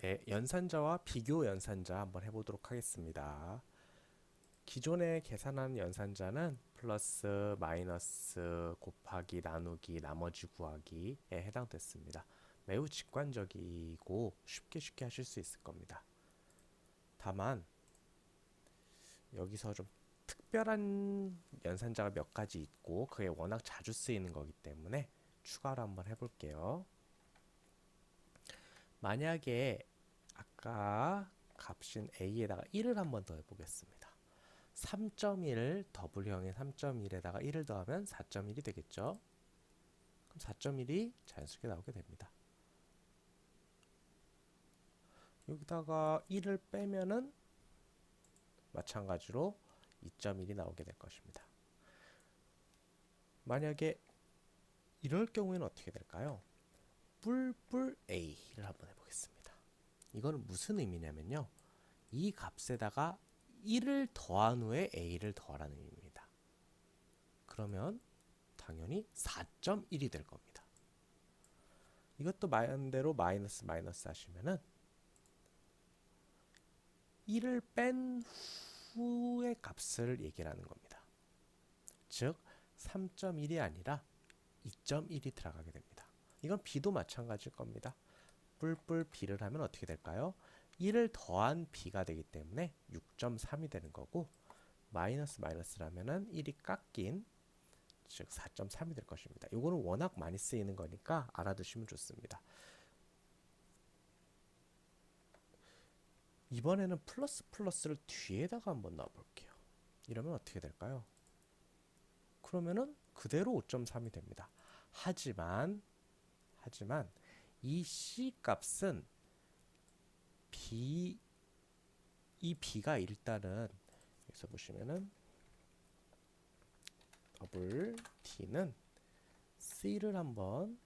네, 연산자와 비교 연산자 한번 해보도록 하겠습니다. 기존에 계산한 연산자는 플러스, 마이너스, 곱하기, 나누기, 나머지 구하기에 해당됐습니다. 매우 직관적이고 쉽게 하실 수 있을 겁니다. 다만 여기서 좀 특별한 연산자가 몇 가지 있고 그게 워낙 자주 쓰이는 거기 때문에 추가로 한번 해볼게요. 만약에 아까 값인 a에다가 1을 한번 더 해보겠습니다. 3.1을 W형의 3.1에다가 1을 더하면 4.1이 되겠죠. 그럼 4.1이 자연스럽게 나오게 됩니다. 여기다가 1을 빼면은 마찬가지로 2.1이 나오게 될 것입니다. 만약에 이럴 경우에는 어떻게 될까요? 뿔뿔 a를 한번 해보겠습니다. 이거는 무슨 의미냐면요. 이 값에다가 1을 더한 후에 a를 더하라는 의미입니다. 그러면 당연히 4.1이 될 겁니다. 이것도 반대로 마이너스 하시면은 1을 뺀 후의 값을 얘기하는 겁니다. 즉 3.1이 아니라 2.1이 들어가게 됩니다. 이건 b도 마찬가지일 겁니다. 뿔뿔 b를 하면 어떻게 될까요? 1을 더한 b가 되기 때문에 6.3이 되는 거고 마이너스라면은 1이 깎인 즉 4.3이 될 것입니다. 이거는 워낙 많이 쓰이는 거니까 알아두시면 좋습니다. 이번에는 플러스를 뒤에다가 한번 넣어볼게요. 이러면 어떻게 될까요? 그러면은 그대로 5.3이 됩니다. 하지만 이 C 값은 이 B가 일단은 여기서 보시면은 더블 T는 C를 한번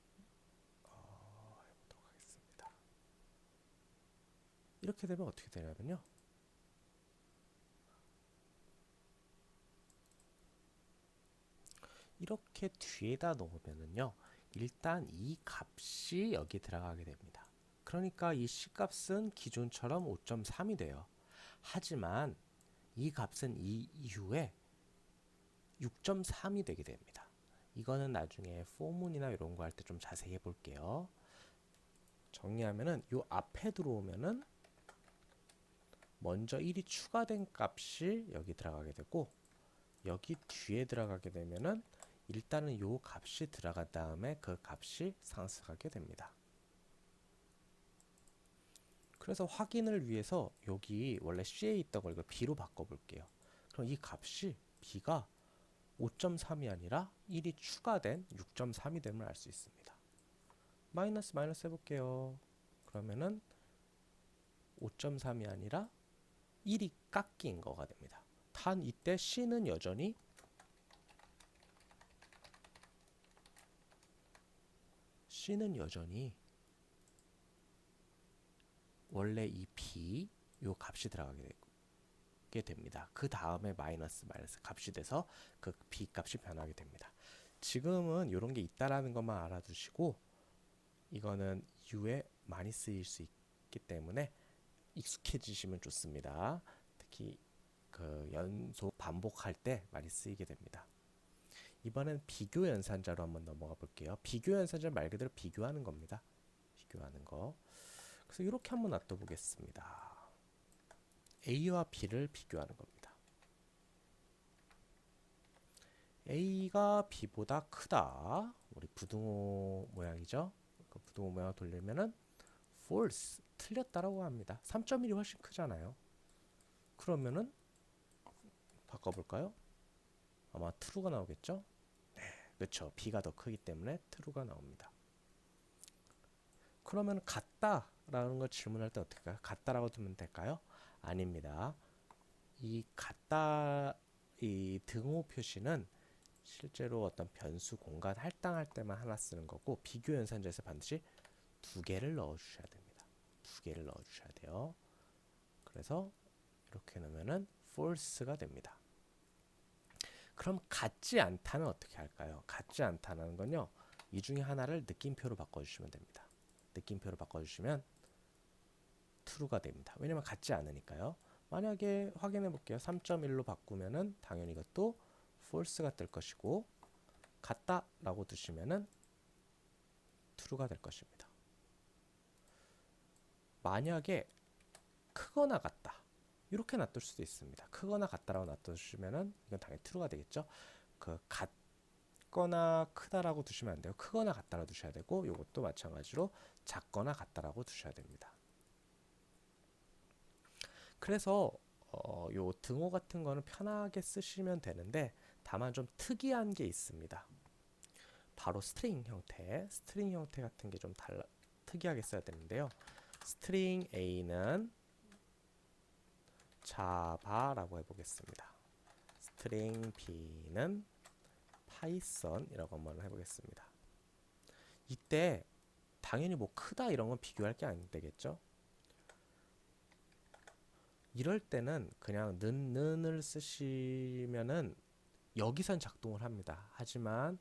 해보도록 하겠습니다. 이렇게 되면 어떻게 되냐면요. 이렇게 뒤에다 놓으면은요. 일단 이 값이 여기 들어가게 됩니다. 그러니까 이 C 값은 기존처럼 5.3이 돼요. 하지만 이 값은 이 이후에 6.3이 되게 됩니다. 이거는 나중에 포문이나 이런 거 할 때 좀 자세히 해볼게요. 정리하면은 요 앞에 들어오면은 먼저 1이 추가된 값이 여기 들어가게 되고 여기 뒤에 들어가게 되면은 일단은 요 값이 들어간 다음에 그 값이 상승하게 됩니다. 그래서 확인을 위해서 여기 원래 C에 있던 걸 이거 B로 바꿔볼게요. 그럼 이 값이 B가 5.3이 아니라 1이 추가된 6.3이 됨을 알 수 있습니다. 마이너스 해볼게요. 그러면은 5.3이 아니라 1이 깎인 거가 됩니다. 단 이때 C는 여전히 원래 이 B 요 값이 들어가게 됩니다. 그 다음에 마이너스 값이 돼서 그 B 값이 변하게 됩니다. 지금은 이런 게 있다라는 것만 알아두시고 이거는 이후에 많이 쓰일 수 있기 때문에 익숙해지시면 좋습니다. 특히 그 연속 반복할 때 많이 쓰이게 됩니다. 이번엔 비교 연산자로 한번 넘어가 볼게요. 비교 연산자 말 그대로 비교하는 겁니다. 비교하는 거. 그래서 이렇게 한번 놔둬 보겠습니다. A와 B를 비교하는 겁니다. A가 B보다 크다. 우리 부등호 모양이죠. 그 부등호 모양 돌리면은 false 틀렸다라고 합니다. 3.1이 훨씬 크잖아요. 그러면은 바꿔볼까요? 아마 true가 나오겠죠? 네, 그렇죠. B가 더 크기 때문에 true가 나옵니다. 그러면 같다라는 걸 질문할 때 어떻게 할까요? 같다라고 두면 될까요? 아닙니다. 이 같다 이 등호 표시는 실제로 어떤 변수 공간 할당할 때만 하나 쓰는 거고 비교 연산자에서 반드시 두 개를 넣어 주셔야 됩니다. 두 개를 넣어 주셔야 돼요. 그래서 이렇게 넣으면은 false가 됩니다. 그럼 같지 않다는 어떻게 할까요? 같지 않다는 건요. 이 중에 하나를 느낌표로 바꿔 주시면 됩니다. 느낌표로 바꿔 주시면 true가 됩니다. 왜냐면 같지 않으니까요. 만약에 확인해 볼게요. 3.1로 바꾸면은 당연히 이것도 false가 뜰 것이고, 같다 라고 두시면은 true가 될 것입니다. 만약에 크거나 같다 이렇게 놔둘 수도 있습니다. 크거나 같다라고 놔두시면은 이건 당연히 true가 되겠죠. 그 같거나 크다라고 두시면 안 돼요. 크거나 같다라고 두셔야 되고, 이것도 마찬가지로 작거나 같다라고 두셔야 됩니다. 그래서 요 등호 같은 거는 편하게 쓰시면 되는데, 다만 좀 특이한 게 있습니다. 바로 스트링 형태 같은 게 좀 특이하게 써야 되는데요. 스트링 A는 자바라고 해보겠습니다. 스트링 B는 파이썬이라고 한번 해보겠습니다. 이때 당연히 뭐 크다 이런 건 비교할 게 안 되겠죠. 이럴 때는 그냥 는을 쓰시면은 여기선 작동을 합니다. 하지만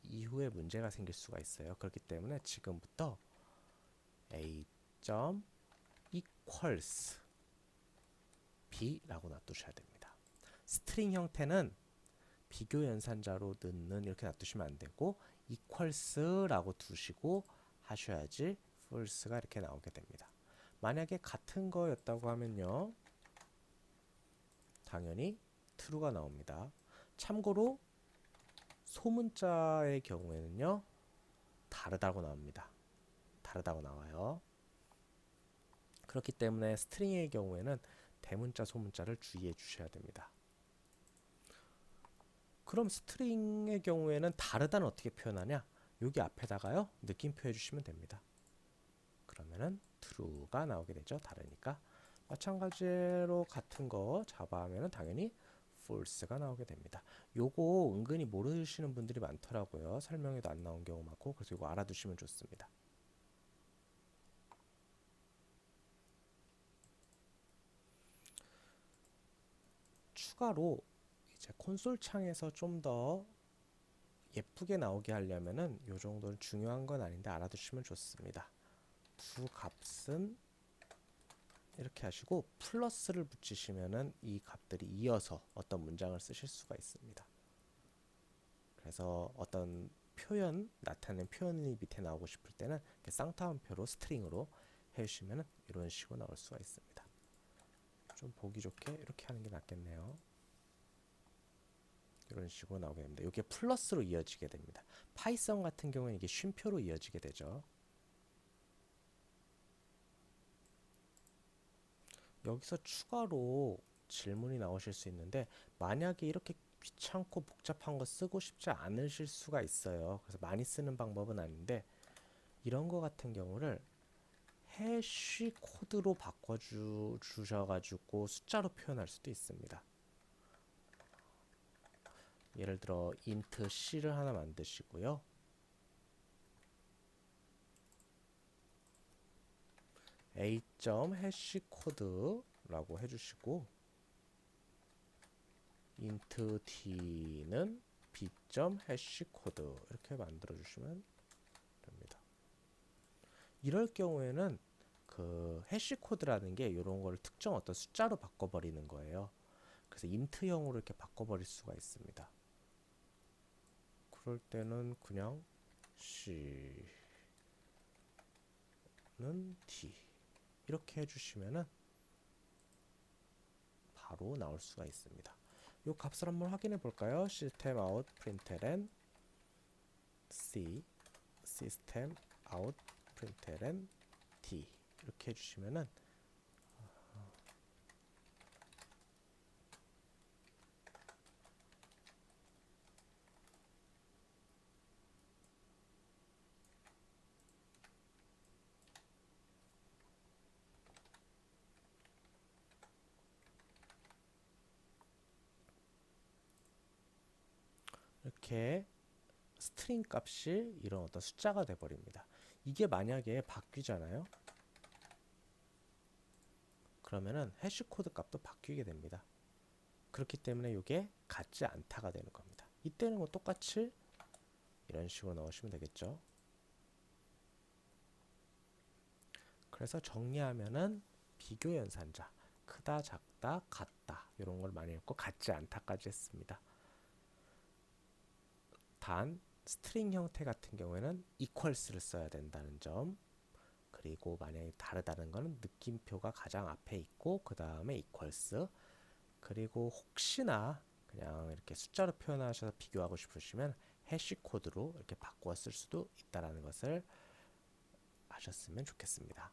이후에 문제가 생길 수가 있어요. 그렇기 때문에 지금부터 a. equals b라고 놔두셔야 됩니다. 스트링 형태는 비교 연산자로 는 이렇게 놔두시면 안 되고 equals라고 두시고 하셔야지 false가 이렇게 나오게 됩니다. 만약에 같은 거였다고 하면요, 당연히 true가 나옵니다. 참고로 소문자의 경우에는요, 다르다고 나옵니다. 다르다고 나와요. 그렇기 때문에 스트링의 경우에는 대문자, 소문자를 주의해 주셔야 됩니다. 그럼 스트링의 경우에는 다르다는 어떻게 표현하냐? 여기 앞에다가요, 느낌표 해주시면 됩니다. 그러면은 true가 나오게 되죠. 다르니까. 마찬가지로 같은 거 자바 하면은 당연히 false가 나오게 됩니다. 요거 은근히 모르시는 분들이 많더라고요. 설명에도 안 나온 경우 많고, 그래서 이거 알아두시면 좋습니다. 추가로 이제 콘솔 창에서 좀 더 예쁘게 나오게 하려면은 요 정도는 중요한 건 아닌데 알아두시면 좋습니다. 두 값은 이렇게 하시고 플러스를 붙이시면은 이 값들이 이어서 어떤 문장을 쓰실 수가 있습니다. 그래서 어떤 표현, 나타내는 표현이 밑에 나오고 싶을 때는 이렇게 쌍따옴표로 스트링으로 해주시면은 이런 식으로 나올 수가 있습니다. 좀 보기 좋게 이렇게 하는 게 낫겠네요. 이런 식으로 나오게 됩니다. 이게 플러스로 이어지게 됩니다. 파이썬 같은 경우는 이게 쉼표로 이어지게 되죠. 여기서 추가로 질문이 나오실 수 있는데, 만약에 이렇게 귀찮고 복잡한 거 쓰고 싶지 않으실 수가 있어요. 그래서 많이 쓰는 방법은 아닌데, 이런 거 같은 경우를 해시 코드로 주셔가지고 숫자로 표현할 수도 있습니다. 예를 들어 int c를 하나 만드시고요. a.hash 코드라고 해주시고, int d는 b.hash 코드 이렇게 만들어 주시면 됩니다. 이럴 경우에는 그 해시 코드라는 게 이런 거를 특정 어떤 숫자로 바꿔버리는 거예요. 그래서 int형으로 이렇게 바꿔버릴 수가 있습니다. 그럴 때는 그냥 c는 d 이렇게 해주시면은 바로 나올 수가 있습니다. 이 값을 한번 확인해 볼까요? system out println c system out println d 이렇게 해주시면은 이렇게 스트링 값이 이런 어떤 숫자가 돼 버립니다. 이게 만약에 바뀌잖아요. 그러면은 해시 코드 값도 바뀌게 됩니다. 그렇기 때문에 이게 같지 않다가 되는 겁니다. 이때는 뭐 똑같이 이런 식으로 넣으시면 되겠죠. 그래서 정리하면은 비교 연산자 크다, 작다, 같다 이런 걸 많이 했고 같지 않다까지 했습니다. 단 스트링 형태 같은 경우에는 equals를 써야 된다는 점, 그리고 만약에 다르다는 거는 느낌표가 가장 앞에 있고 그 다음에 equals, 그리고 혹시나 그냥 이렇게 숫자로 표현하셔서 비교하고 싶으시면 해시 코드로 이렇게 바꾸어 쓸 수도 있다는 것을 아셨으면 좋겠습니다.